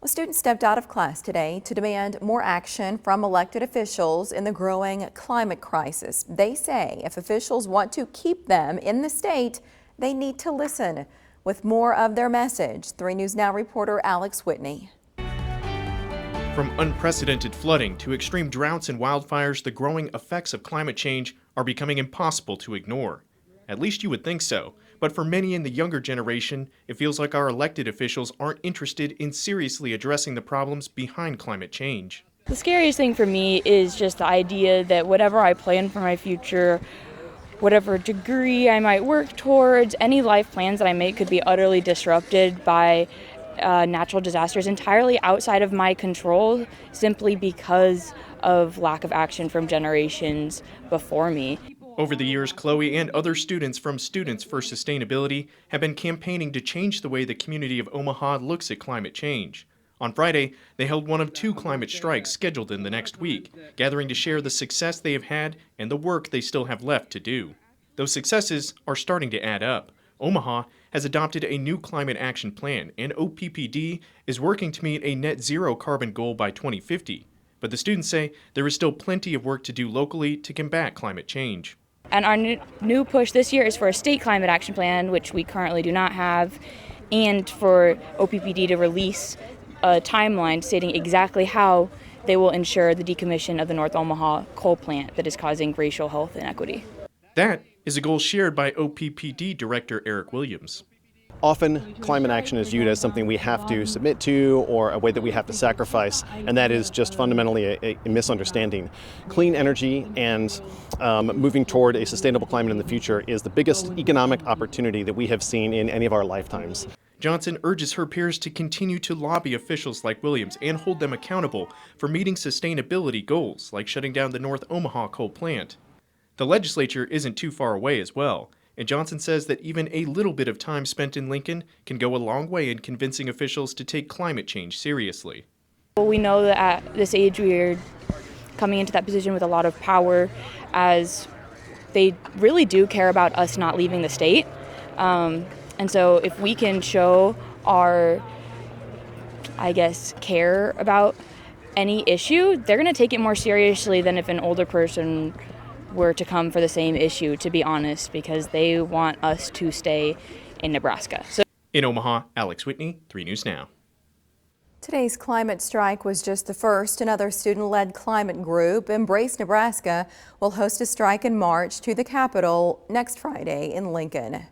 Well, students stepped out of class today to demand more action from elected officials in the growing climate crisis. They say if officials want to keep them in the state, they need to listen. With more of their message, 3 News Now reporter Alex Whitney. From unprecedented flooding to extreme droughts and wildfires, the growing effects of climate change are becoming impossible to ignore. At least you would think so. But for many in the younger generation, it feels like our elected officials aren't interested in seriously addressing the problems behind climate change. The scariest thing for me is just the idea that whatever I plan for my future, whatever degree I might work towards, any life plans that I make could be utterly disrupted by natural disasters entirely outside of my control simply because of lack of action from generations before me. Over the years, Chloe and other students from Students for Sustainability have been campaigning to change the way the community of Omaha looks at climate change. On Friday, they held one of 2 climate strikes scheduled in the next week, gathering to share the success they have had and the work they still have left to do. Those successes are starting to add up. Omaha has adopted a new climate action plan, and OPPD is working to meet a net zero carbon goal by 2050. But the students say there is still plenty of work to do locally to combat climate change. And our new push this year is for a state climate action plan, which we currently do not have, and for OPPD to release a timeline stating exactly how they will ensure the decommission of the North Omaha coal plant that is causing racial health inequity. That is a goal shared by OPPD Director Eric Williams. Often, climate action is viewed as something we have to submit to or a way that we have to sacrifice, and that is just fundamentally a misunderstanding. Clean energy and moving toward a sustainable climate in the future is the biggest economic opportunity that we have seen in any of our lifetimes. Johnson urges her peers to continue to lobby officials like Williams and hold them accountable for meeting sustainability goals, like shutting down the North Omaha coal plant. The legislature isn't too far away as well. And Johnson says that even a little bit of time spent in Lincoln can go a long way in convincing officials to take climate change seriously. Well, we know that at this age we are coming into that position with a lot of power, as they really do care about us not leaving the state. And so if we can show our, care about any issue, they're going to take it more seriously than if an older person were to come for the same issue, to be honest, because they want us to stay in Nebraska. In Omaha, Alex Whitney, 3 News Now. Today's climate strike was just the first. Another student-led climate group, Embrace Nebraska, will host a strike and march to the Capitol next Friday in Lincoln.